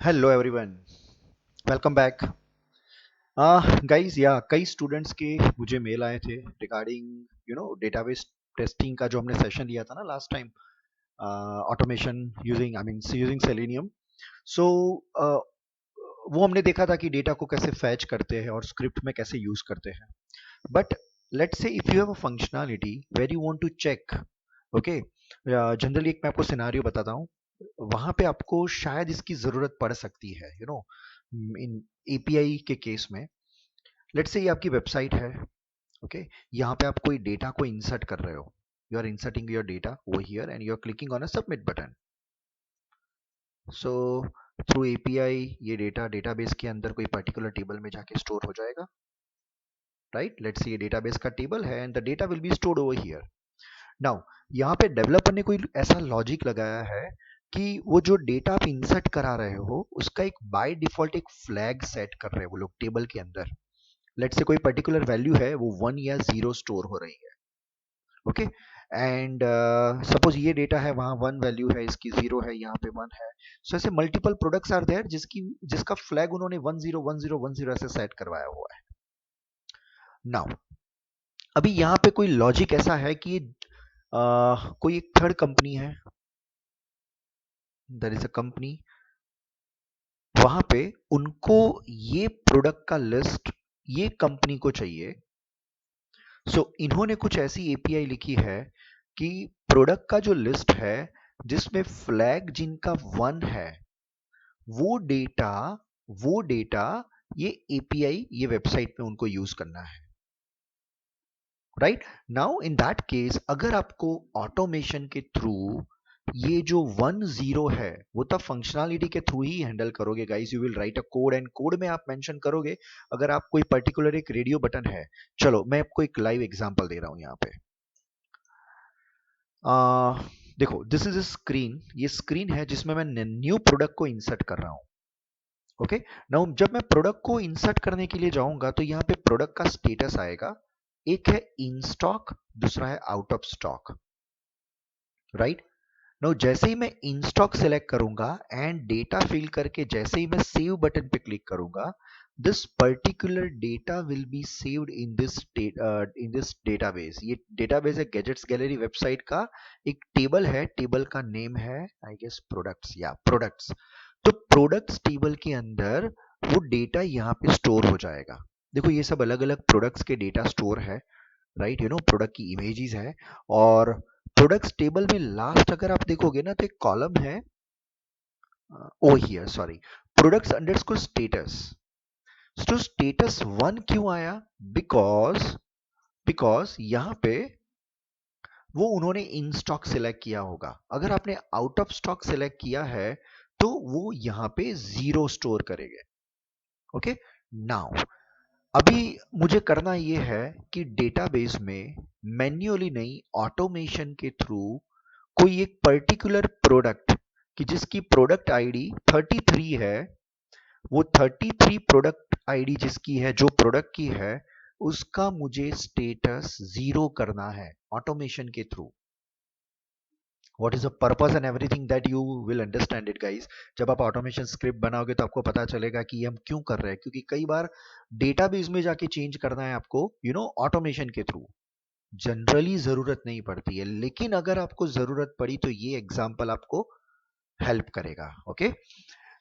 Hello everyone, welcome back. Guys या कई students के मुझे मेल आए थे रिगार्डिंग डेटाबेस टेस्टिंग का जो हमने सेशन लिया था ना last time, automation using using Selenium. So वो हमने देखा था कि डेटा को कैसे फैच करते हैं और स्क्रिप्ट में कैसे यूज करते हैं। But let's say if you have a functionality where you want to check, okay, generally एक मैं आपको सिनारियो बताता हूँ। वहां पे आपको शायद इसकी जरूरत पड़ सकती है, इन एपीआई के केस में। लेट्स से ये आपकी वेबसाइट है, ओके। यहाँ पे आप कोई डेटा को इंसर्ट कर रहे हो, you are inserting your data over here and you are clicking on a submit button. So through API ये डेटा डेटाबेस के अंदर कोई पर्टिकुलर टेबल में जाके स्टोर हो जाएगा, राइट। लेट्स से ये डेटाबेस का टेबल है and the data will be stored over here. Now यहाँ पे डेवलपर ने कोई ऐसा लॉजिक लगाया है कि वो जो डेटा आप इंसर्ट करा रहे हो उसका एक बाय डिफॉल्ट एक फ्लैग सेट कर रहे हैं वो लोग टेबल के अंदर। लेट्स से कोई पर्टिकुलर वैल्यू है वो 1 या 0 स्टोर हो रही है, ओके। एंड सपोज ये डेटा है, वहाँ 1 वैल्यू है, इसकी 0 है, यहाँ पे 1 है। सो ऐसे मल्टीपल प्रोडक्ट्स आर देयर जिसका फ्लैग उन्होंने 10 10 10 ऐसे सेट करवाया हुआ है। नाउ अभी यहाँ पे कोई लॉजिक ऐसा है कि कोई एक थर्ड कंपनी है, देयर इज अ कंपनी, वहां पे उनको ये प्रोडक्ट का लिस्ट ये कंपनी को चाहिए। इन्होंने कुछ ऐसी एपीआई लिखी है कि प्रोडक्ट का जो लिस्ट है जिसमें फ्लैग जिनका 1 है, वो डेटा वो डेटा ये एपीआई ये वेबसाइट पे उनको यूज करना है, right. Now in that case अगर आपको ऑटोमेशन के थ्रू ये जो 1 0 है वो तब फंक्शनैलिटी के थ्रू ही हैंडल करोगे guys. You will write a code and code में आप मेंशन करोगे। अगर आप कोई पर्टिकुलर एक रेडियो बटन है, चलो मैं आपको एक लाइव एग्जांपल दे रहा हूं यहाँ पे। आ, देखो दिस इज अ स्क्रीन, ये स्क्रीन है जिसमें मैं न्यू प्रोडक्ट को इंसर्ट कर रहा हूँ, ओके। नाउ जब मैं प्रोडक्ट को इंसर्ट करने के लिए जाऊंगा तो यहाँ पे प्रोडक्ट का स्टेटस आएगा। एक है इन स्टॉक, दूसरा है out of stock, right. No जैसे ही मैं इन स्टॉक सेलेक्ट करूंगा एंड डेटा फिल करके जैसे ही मैं सेव बटन पे क्लिक करूंगा, this particular data will be saved in this database. ये डेटाबेस है गैजेट्स गैलरी वेबसाइट का, एक टेबल है, टेबल का नेम है आई गेस प्रोडक्ट्स या प्रोडक्ट्स। तो प्रोडक्ट्स टेबल के अंदर वो डेटा यहाँ पे स्टोर हो जाएगा। देखो ये सब अलग अलग प्रोडक्ट्स के डेटा स्टोर है, राइट। प्रोडक्ट की इमेजेस है। और प्रोडक्ट्स टेबल में लास्ट अगर आप देखोगे ना तो एक कॉलम है, oh here sorry, products underscore status. तो स्टेटस 1 क्यों आया? बिकॉज बिकॉज यहाँ पे वो उन्होंने इन स्टॉक सिलेक्ट किया होगा। अगर आपने आउट ऑफ स्टॉक सिलेक्ट किया है तो वो यहाँ पे 0 स्टोर करेंगे, ओके। नाउ अभी मुझे करना ये है कि डेटाबेस में मैन्युअली नहीं ऑटोमेशन के थ्रू कोई एक पर्टिकुलर प्रोडक्ट कि जिसकी प्रोडक्ट आईडी 33 है, वो 33 प्रोडक्ट आईडी जिसकी है, जो प्रोडक्ट की है, उसका मुझे स्टेटस 0 करना है ऑटोमेशन के through. What is the purpose and everything that you will understand it guys. जब आप ऑटोमेशन स्क्रिप्ट बनाओगे तो आपको पता चलेगा कि ये हम क्यों कर रहे हैं, क्योंकि कई बार डेटाबेस में जाके चेंज करना है आपको, ऑटोमेशन के थ्रू। जनरली जरूरत नहीं पड़ती है, लेकिन अगर आपको जरूरत पड़ी तो ये एग्जांपल आपको हेल्प करेगा, okay.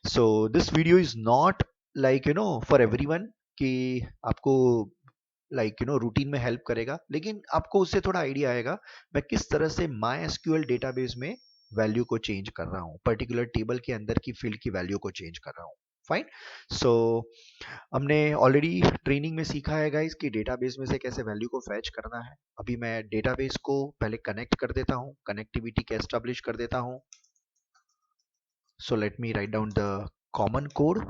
So this video is not like for everyone कि आपको रूटीन में हेल्प करेगा, लेकिन आपको उससे थोड़ा आइडिया आएगा मैं किस तरह से माई एसक्यूएल डेटाबेस में वैल्यू को चेंज कर रहा हूँ, पर्टिकुलर टेबल के अंदर की फील्ड की वैल्यू को चेंज कर रहा हूँ। फाइन। सो हमने ऑलरेडी ट्रेनिंग में सीखा है गाइस कि डेटाबेस में से कैसे वैल्यू को फैच करना है। अभी मैं डेटाबेस को पहले कनेक्ट कर देता हूँ, कनेक्टिविटी के एस्टेब्लिश कर देता हूँ। So let me right down the common code.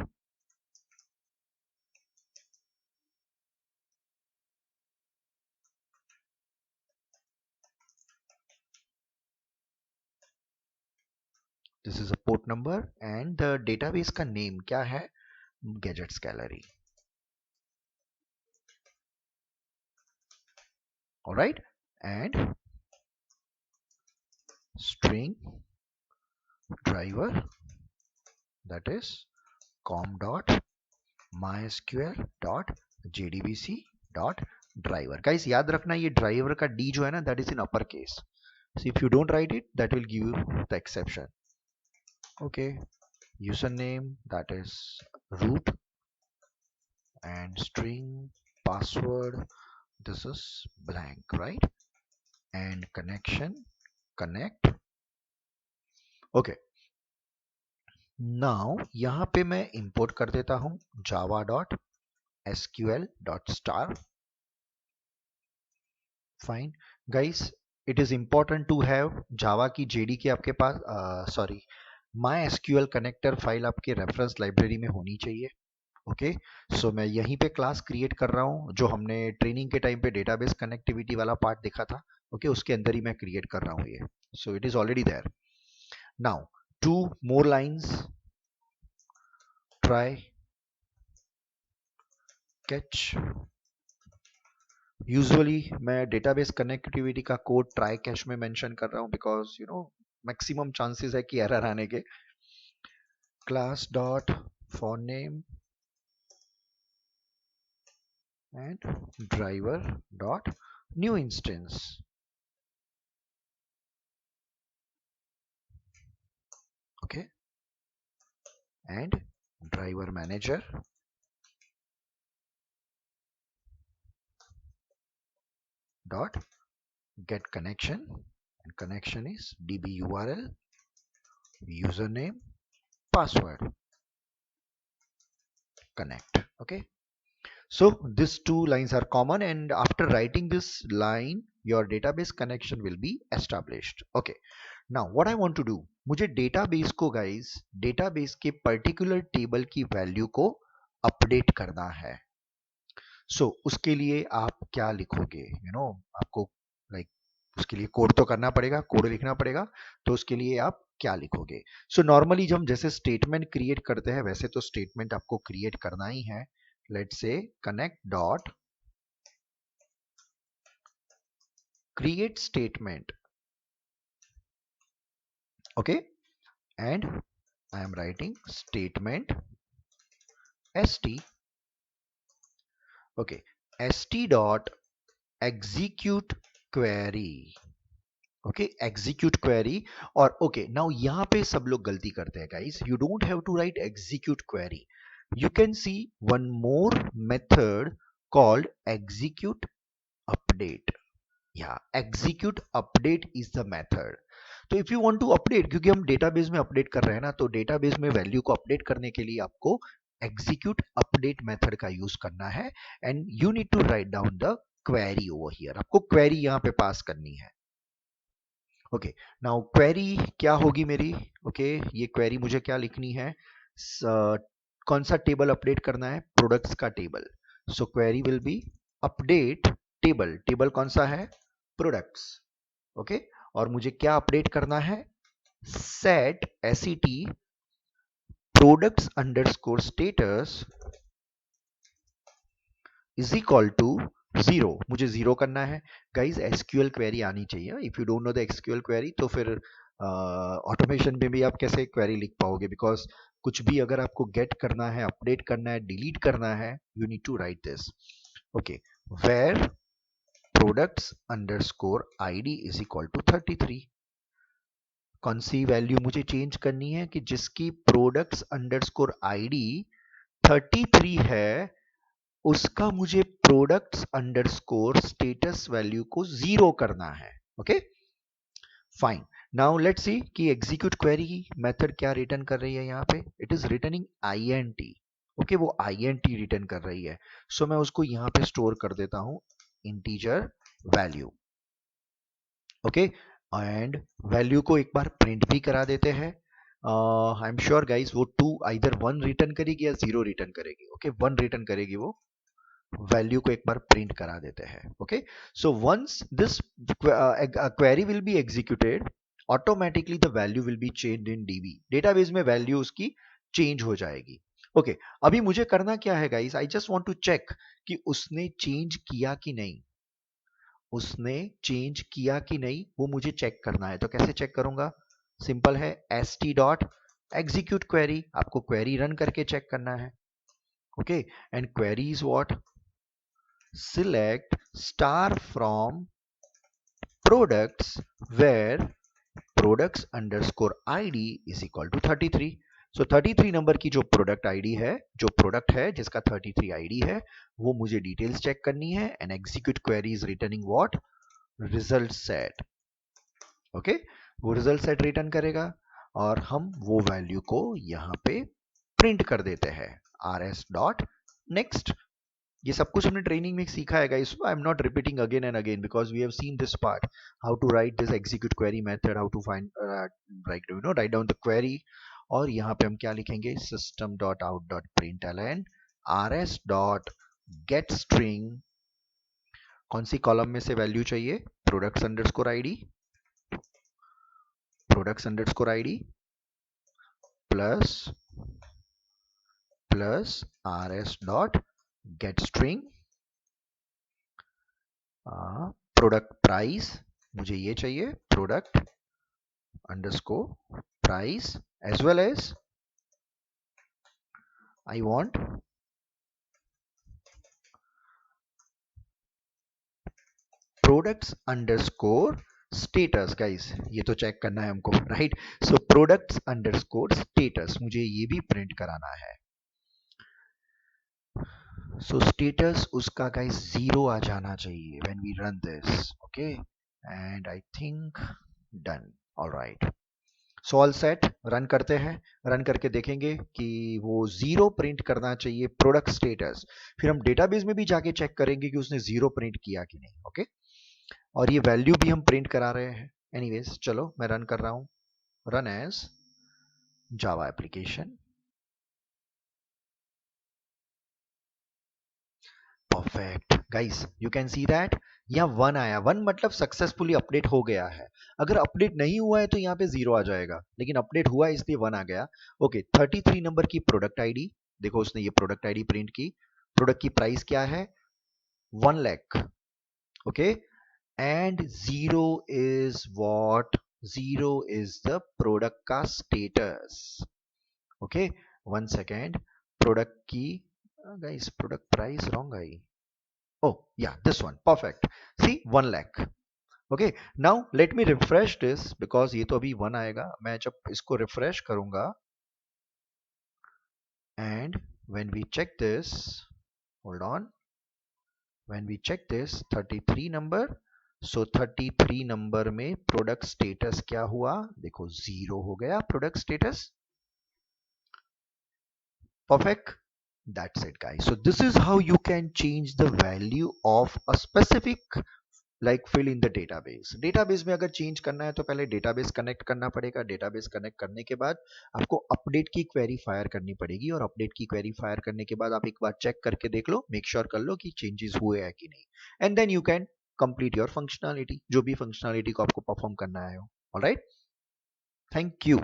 This is a port number and the database का नेम क्या है? Gadgets gallery. Alright. And string driver, that is com dot mysql dot jdbc dot driver. Guys याद रखना ये driver का D जो है ना that is in upper case. So if you don't write it, that will give you the exception. Okay, username that is root and string password. This is blank, right? And connection connect. Okay. Now यहाँ पे मैं import कर देता हूँ java.sql.star. Fine, guys. It is important to have Java की JDK आपके पास sorry MySQL connector file आपके reference library में होनी चाहिए. ओके सो मैं यहीं पे क्लास क्रिएट कर रहा हूँ जो हमने ट्रेनिंग के टाइम पे डेटाबेस कनेक्टिविटी वाला पार्ट देखा था. ओके उसके अंदर ही मैं क्रिएट कर रहा हूँ ये. So it is already there. Now 2 more lines. Try catch. Usually मैं डेटाबेस कनेक्टिविटी का कोड ट्राई कैच में मेंशन कर रहा हूँ because you know maximum chances है कि एरर आने के. Class dot for name and driver dot new instance. Okay, and driver manager dot get connection, and connection is db url username password connect. Okay, so these 2 lines are common, and after writing this line your database connection will be established. Okay, now what I want to do, मुझे database को guys database के particular table की value को update करना है. उसके लिए आप क्या लिखोगे? आपको लाइक उसके लिए कोड तो करना पड़ेगा, कोड लिखना पड़ेगा. तो उसके लिए आप क्या लिखोगे? नॉर्मली जब हम जैसे स्टेटमेंट क्रिएट करते हैं वैसे तो स्टेटमेंट आपको क्रिएट करना ही है. Let's say connect dot create statement. Okay, and I am writing statement st. Okay, st dot execute query. Okay execute query. और ओके नाउ यहां पे सब लोग गलती करते हैं guys. You don't have to write execute query. You can see one more method called execute update. या execute update is the method. तो if you want to update, क्योंकि हम डेटाबेस में अपडेट कर रहे हैं ना, तो डेटाबेस में वैल्यू को अपडेट करने के लिए आपको एग्जीक्यूट अपडेट मेथड का यूज करना है. And you need to write down the query over here. आपको क्वेरी यहां पे पास करनी है. ओके नाउ क्वेरी क्या होगी मेरी? ओके ये क्वेरी मुझे क्या लिखनी है? कौन सा टेबल अपडेट करना है? प्रोडक्ट्स का table. So query will B update table. Table कौन सा है? प्रोडक्ट्स. ओके और मुझे क्या अपडेट करना है? Set set products underscore status is equal to 0. मुझे 0 करना है. गाइज एसक्यूएल क्वेरी आनी चाहिए. If you don't know the SQL query तो फिर ऑटोमेशन में भी आप कैसे क्वेरी लिख पाओगे? बिकॉज कुछ भी अगर आपको गेट करना है, अपडेट करना है, डिलीट करना है, you need to write this. Okay where products underscore ID is equal to 33. कौन सी वैल्यू मुझे चेंज करनी है? कि जिसकी प्रोडक्ट्स अंडरस्कोर आईडी 33 है उसका मुझे प्रोडक्ट्स अंडरस्कोर स्टेटस वैल्यू को 0 करना है. Okay fine. Now let's see कि एग्जीक्यूट क्वेरी मेथड क्या रिटर्न कर रही है. यहाँ पे it is returning int. Okay वो int रिटर्न कर रही है. सो मैं उसको यहाँ पे स्टोर कर देता हूं integer value. Okay and value को एक बार प्रिंट भी करा देते हैं. आई एम श्योर गाइज वो 2 आइदर 1 रिटर्न करेगी या 0 रिटर्न करेगी. ओके 1 रिटर्न करेगी. वो वैल्यू को एक बार प्रिंट करा देते हैं. Okay so once this query will be executed, automatically the value will be changed in DB. Database में वैल्यू उसकी चेंज हो जाएगी. ओके अभी मुझे करना क्या है guys? I just want to check कि उसने चेंज किया कि नहीं. उसने चेंज किया कि नहीं वो मुझे चेक करना है. तो कैसे चेक करूंगा? सिंपल है st डॉट एग्जीक्यूट क्वेरी, आपको क्वेरी रन करके चेक करना है. Okay, and query is what? Select star from products where products underscore id is equal to 33. So 33 number की जो प्रोडक्ट आईडी है, जो प्रोडक्ट है जिसका 33 आईडी है, वो मुझे डिटेल्स चेक करनी है. And execute query is returning what? Result set. Okay, वो रिजल्ट सेट रिटर्न करेगा और हम वो वैल्यू को यहां पे प्रिंट कर देते हैं. rs dot next. ये सब कुछ हमने ट्रेनिंग में सीखा है guys. I am not repeating again and again because we have seen this part, how to write this execute query method, how to find write down the query. और यहाँ पे हम क्या लिखेंगे? System dot out dot println rs dot get string. कौन सी column में से वैल्यू चाहिए? Products underscore ID, products underscore ID plus plus rs dot get string. Product price मुझे ये चाहिए, product underscore price, as well as I want products underscore status. guys, ये तो चेक करना है हमको, राइट? सो प्रोडक्ट्स अंडरस्कोर स्टेटस मुझे ये भी प्रिंट कराना है. सो स्टेटस उसका गाइस 0 आ जाना चाहिए when we run this. Okay, and I think done. Alright, so all set. Run करते हैं, रन करके देखेंगे कि वो 0 प्रिंट करना चाहिए प्रोडक्ट स्टेटस. फिर हम डेटाबेस में भी जाके चेक करेंगे कि उसने 0 प्रिंट किया कि नहीं. ओके, और ये वैल्यू भी हम प्रिंट करा रहे हैं. एनीवेज, चलो मैं रन कर रहा हूं. Run as Java application. Perfect guys, you can see that यहाँ 1 आया. 1 मतलब सक्सेसफुली अपडेट हो गया है. अगर अपडेट नहीं हुआ है तो यहाँ पे 0 आ जाएगा, लेकिन अपडेट हुआ है इसलिए 1 आ गया. ओके, 33 नंबर की प्रोडक्ट आईडी. देखो उसने ये प्रोडक्ट आईडी प्रिंट की. प्रोडक्ट की प्राइस क्या है? 1 lakh. Okay, and 0 is what? 0 is the product का स्टेटस. Okay, 1 second. प्रोडक्ट की guys, product price wrong I. Oh, yeah, this one. Perfect. See, 1 lakh. Okay, now let me refresh this because ये तो अभी 1 आएगा. मैं जब इसको refresh करूंगा and when we check this, hold on, when we check this 33 number, so 33 number में product status क्या हुआ? देखो 0 हो गया product status. Perfect. That's it, guys. So this is how you can change the value of a specific like fill in the database. Database में अगर change करना है तो पहले डेटाबेस कनेक्ट करना पड़ेगा. डेटाबेस कनेक्ट करने के बाद आपको अपडेट की क्वेरी फायर करनी पड़ेगी, और अपडेट की क्वेरी फायर करने के बाद आप एक बार चेक करके देख लो, मेक श्योर कर लो कि चेंजेस हुए हैं कि नहीं, and then you can complete your functionality, जो भी फंक्शनैलिटी को आपको परफॉर्म करना है. Alright, thank you.